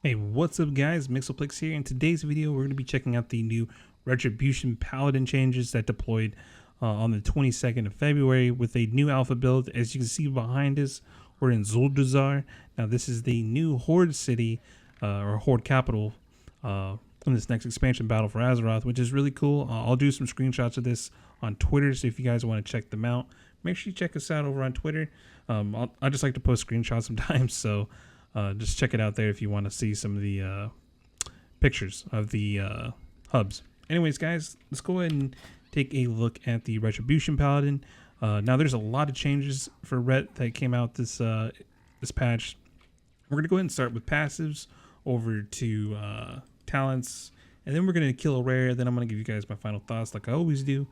Hey, what's up guys, Mixoplex here. In today's video, we're going to be checking out the new Retribution Paladin changes that deployed on the 22nd of February with a new alpha build. As you can see behind us, we're in Zuldazar. Now this is the new Horde city, or Horde capital, in this next expansion battle for Azeroth, which is really cool. I'll do some screenshots of this on Twitter, so if you guys want to check them out, make sure you check us out over on Twitter. I just like to post screenshots sometimes, so just check it out there if you want to see some of the pictures of the hubs. Anyways, guys, let's go ahead and take a look at the Retribution Paladin. Now, there's a lot of changes for Ret that came out this patch. We're gonna go ahead and start with passives over to talents, and then we're gonna kill a rare. Then I'm gonna give you guys my final thoughts, like I always do,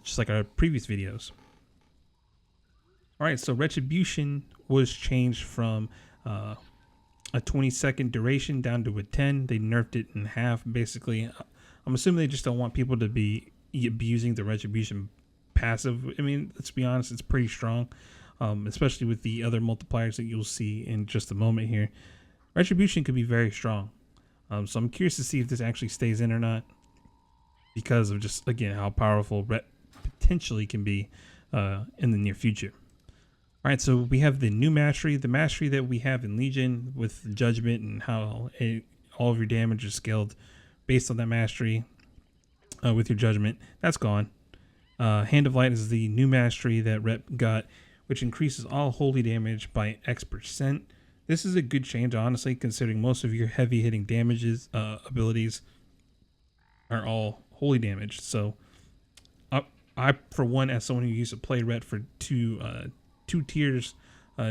just like our previous videos. All right, so Retribution was changed from a 20-second duration down to a 10. They nerfed it in half, basically. I'm assuming they just don't want people to be abusing the Retribution passive. I mean, let's be honest, it's pretty strong, especially with the other multipliers that you'll see in just a moment here. Retribution could be very strong. So I'm curious to see if this actually stays in or not, because of just, again, how powerful Ret potentially can be in the near future. All right, so we have the new mastery, the mastery that we have in Legion with Judgment and how all of your damage is scaled based on that mastery with your Judgment. That's gone. Hand of Light is the new mastery that Rep got, which increases all holy damage by X%. This is a good change, honestly, considering most of your heavy hitting damages abilities are all holy damage. So I, for one, as someone who used to play Ret for two tiers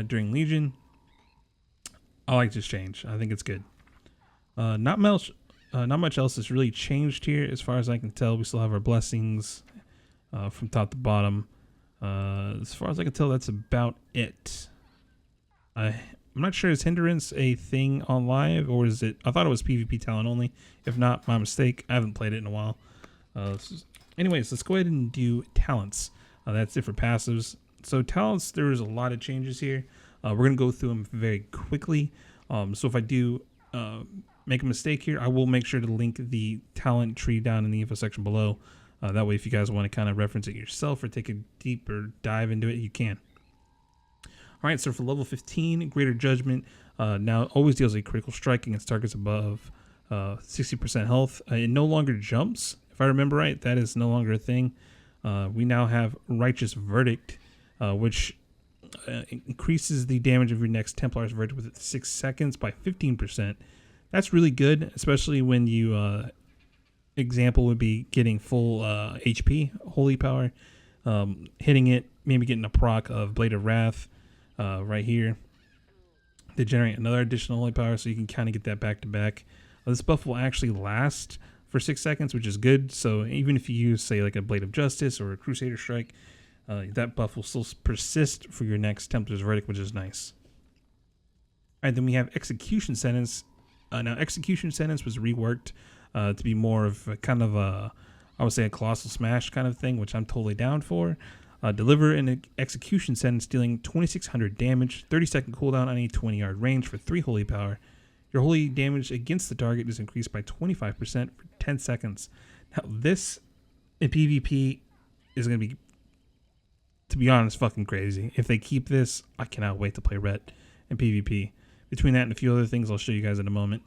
during Legion, I like this change. I think it's good. Not much else has really changed here as far as I can tell. We still have our blessings from top to bottom. As far as I can tell, that's about it. I'm not sure, is Hindrance a thing on live, or is it? I thought it was PvP talent only. If not, my mistake. I haven't played it in a while. Anyways, let's go ahead and do talents. That's it for passives. So talents, there's a lot of changes here. We're going to go through them very quickly. So if I do make a mistake here, I will make sure to link the talent tree down in the info section below. That way, if you guys want to kind of reference it yourself or take a deeper dive into it, you can. All right, so for level 15, Greater Judgment now always deals a critical strike against targets above 60% health. It no longer jumps. If I remember right, that is no longer a thing. We now have Righteous Verdict, which increases the damage of your next Templar's Verdict within 6 seconds by 15%. That's really good, especially when you, example would be getting full HP, Holy Power, hitting it, maybe getting a proc of Blade of Wrath right here to generate another additional Holy Power, so you can kind of get that back to back. This buff will actually last for 6 seconds, which is good. So even if you use, say, like a Blade of Justice or a Crusader Strike, that buff will still persist for your next Templar's Verdict, which is nice. All right, then we have Execution Sentence. Now, Execution Sentence was reworked to be more of a kind of a, I would say, a Colossal Smash kind of thing, which I'm totally down for. Deliver an Execution Sentence dealing 2,600 damage, 30-second cooldown on a 20-yard range for 3 Holy Power. Your holy damage against the target is increased by 25% for 10 seconds. Now, this in PvP is going to be honest, fucking crazy. If they keep this, I cannot wait to play Ret in PvP. Between that and a few other things I'll show you guys in a moment,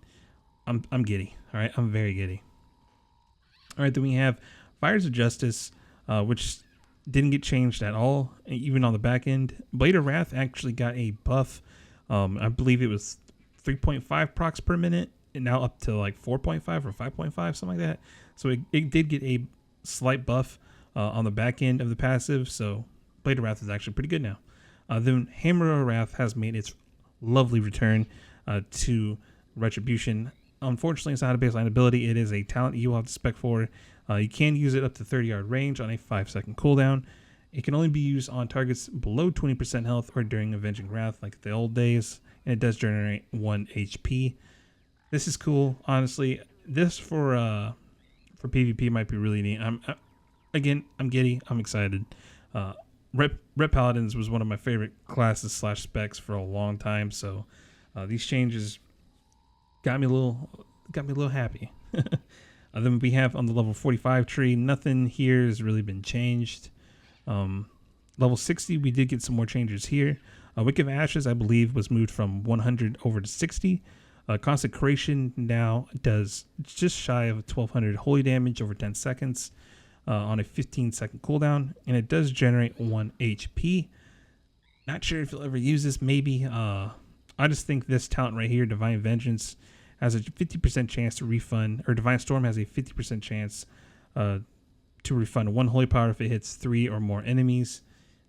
I'm giddy. All right, I'm very giddy. All right, then we have Fires of Justice, which didn't get changed at all, even on the back end. Blade of Wrath actually got a buff. I believe it was 3.5 procs per minute, and now up to like 4.5 or 5.5, something like that. So it did get a slight buff on the back end of the passive. So Blade of Wrath is actually pretty good now. Then Hammer of Wrath has made its lovely return to Retribution. Unfortunately, it's not a baseline ability. It is a talent you will have to spec for. You can use it up to 30-yard range on a 5-second cooldown. It can only be used on targets below 20% health or during Avenging Wrath like the old days, and it does generate 1 HP. This is cool, honestly. This for PvP might be really neat. I'm giddy. I'm excited. Ret Paladins was one of my favorite classes / specs for a long time, so these changes got me a little happy. Then we have on the level 45 tree, nothing here has really been changed. Level 60, we did get some more changes here. Wick of Ashes, I believe, was moved from 100 over to 60. Consecration now does just shy of 1200 holy damage over 10 seconds on a 15-second cooldown, and it does generate 1 HP. Not sure if you'll ever use this, maybe. I just think this talent right here, Divine Vengeance, has a 50% chance to refund, or Divine Storm has a 50% chance to refund 1 holy power if it hits 3 or more enemies.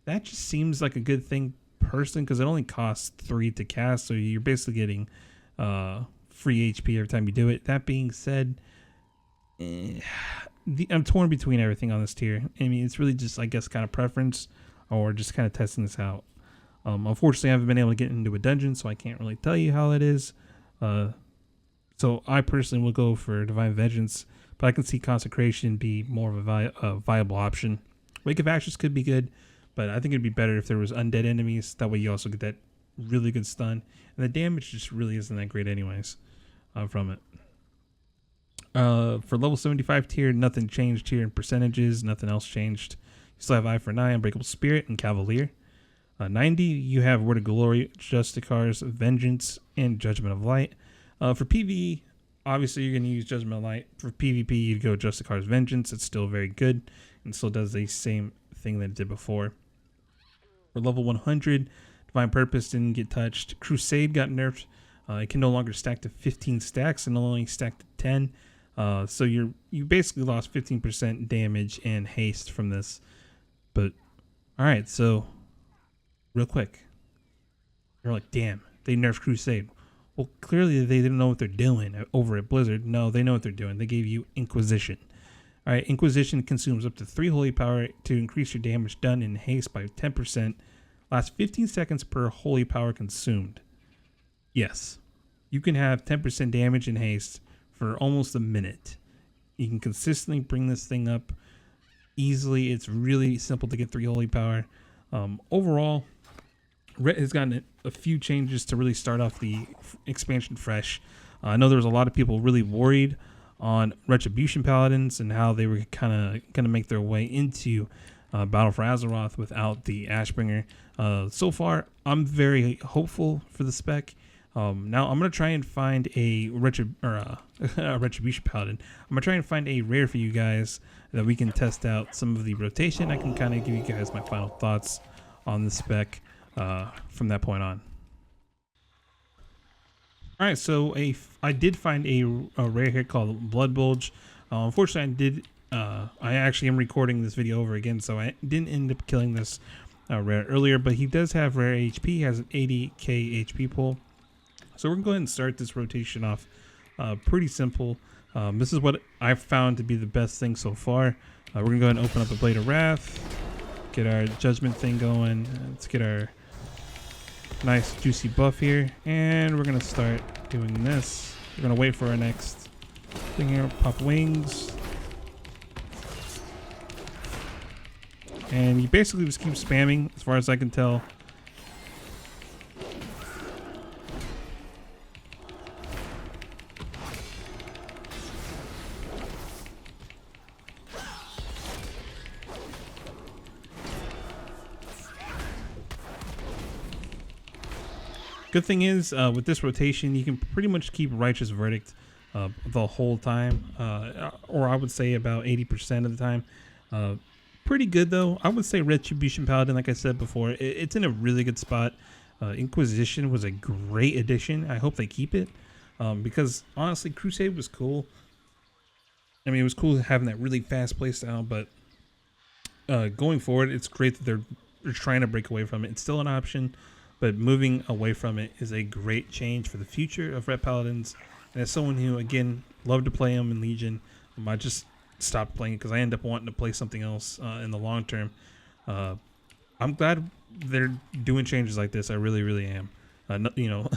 That just seems like a good thing personally, because it only costs 3 to cast, so you're basically getting free HP every time you do it. That being said, I'm torn between everything on this tier. I mean, it's really just, I guess, kind of preference, or just kind of testing this out. Unfortunately, I haven't been able to get into a dungeon, so I can't really tell you how it is. So I personally will go for Divine Vengeance, but I can see Consecration be more of a viable option. Wake of Ashes could be good, but I think it'd be better if there was undead enemies. That way you also get that really good stun. And the damage just really isn't that great anyways from it. For level 75 tier, nothing changed here in percentages. Nothing else changed. You still have Eye for an Eye, Unbreakable Spirit, and Cavalier. 90, you have Word of Glory, Justicar's Vengeance, and Judgment of Light. For PvE, obviously you're going to use Judgment of Light. For PvP, you'd go Justicar's Vengeance. It's still very good and still does the same thing that it did before. For level 100, Divine Purpose didn't get touched. Crusade got nerfed. It can no longer stack to 15 stacks and only stack to 10. So you basically lost 15% damage and haste from this. But all right, so real quick, you're like, damn, they nerfed Crusade. Well, clearly they didn't know what they're doing over at Blizzard. No, they know what they're doing. They gave you Inquisition. All right, Inquisition consumes up to 3 holy power to increase your damage done in haste by 10%. Lasts 15 seconds per holy power consumed. Yes, you can have 10% damage in haste for almost a minute. You can consistently bring this thing up easily. It's really simple to get 3 holy power. Overall, Ret has gotten a few changes to really start off the expansion fresh. I know there was a lot of people really worried on Retribution Paladins and how they were kind of going to make their way into Battle for Azeroth without the Ashbringer. So far, I'm very hopeful for the spec. Now, I'm going to try and find a Retribution Paladin. I'm going to try and find a rare for you guys that we can test out some of the rotation. I can kind of give you guys my final thoughts on the spec from that point on. All right, so I did find a rare here called Blood Bulge. Unfortunately, I actually am recording this video over again, so I didn't end up killing this rare earlier, but he does have rare HP. He has an 80k HP pool. So we're going to go ahead and start this rotation off pretty simple. This is what I've found to be the best thing so far. We're going to go ahead and open up a Blade of Wrath, get our Judgment thing going. Let's get our nice juicy buff here, and we're going to start doing this. We're going to wait for our next thing here. Pop wings. And you basically just keep spamming, as far as I can tell. Good thing is, with this rotation, you can pretty much keep Righteous Verdict the whole time, or I would say about 80% of the time. Pretty good, though. I would say Retribution Paladin, like I said before, it's in a really good spot. Inquisition was a great addition. I hope they keep it, because honestly, Crusade was cool. I mean, it was cool having that really fast playstyle, but going forward, it's great that they're trying to break away from it. It's still an option, but moving away from it is a great change for the future of Ret Paladins. And as someone who, again, loved to play them in Legion, I just stopped playing because I end up wanting to play something else in the long term. I'm glad they're doing changes like this. I really, really am. You know,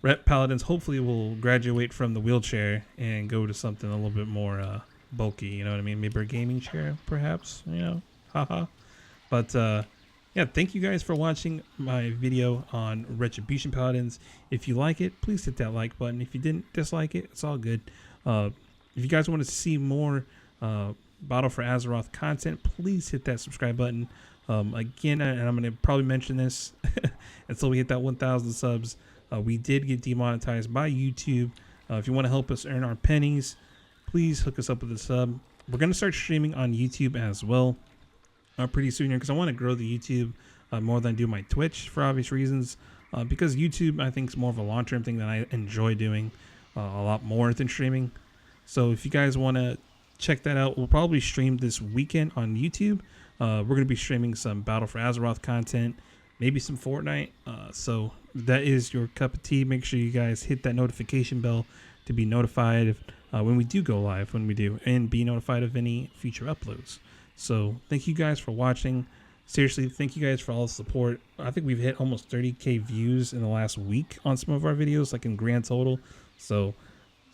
Ret Paladins hopefully will graduate from the wheelchair and go to something a little bit more bulky. You know what I mean? Maybe a gaming chair, perhaps. You know, haha. But yeah, thank you guys for watching my video on Retribution Paladins. If you like it, please hit that like button. If you didn't dislike it, it's all good. If you guys want to see more Battle for Azeroth content, please hit that subscribe button. Again, and I'm going to probably mention this until we hit that 1,000 subs. We did get demonetized by YouTube. If you want to help us earn our pennies, please hook us up with a sub. We're going to start streaming on YouTube as well pretty soon here, because I want to grow the YouTube more than I do my Twitch for obvious reasons. Because YouTube, I think, is more of a long-term thing that I enjoy doing a lot more than streaming. So if you guys want to check that out, we'll probably stream this weekend on YouTube. We're going to be streaming some Battle for Azeroth content, maybe some Fortnite. So that is your cup of tea. Make sure you guys hit that notification bell to be notified if, when we do go live, and be notified of any future uploads. So thank you guys for watching. Seriously, thank you guys for all the support. I think we've hit almost 30K views in the last week on some of our videos, like in grand total. So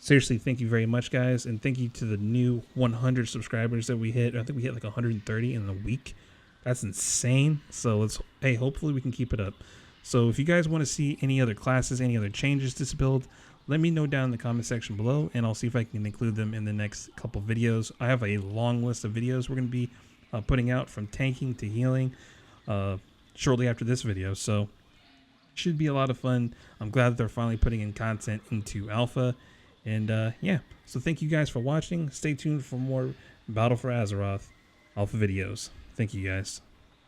seriously, thank you very much, guys. And thank you to the new 100 subscribers that we hit. I think we hit like 130 in the week. That's insane. So hopefully we can keep it up. So if you guys want to see any other classes, any other changes to this build, let me know down in the comment section below, and I'll see if I can include them in the next couple videos. I have a long list of videos we're going to be putting out, from tanking to healing, shortly after this video. So should be a lot of fun. I'm glad that they're finally putting in content into alpha. And yeah, so thank you guys for watching. Stay tuned for more Battle for Azeroth alpha videos. Thank you guys.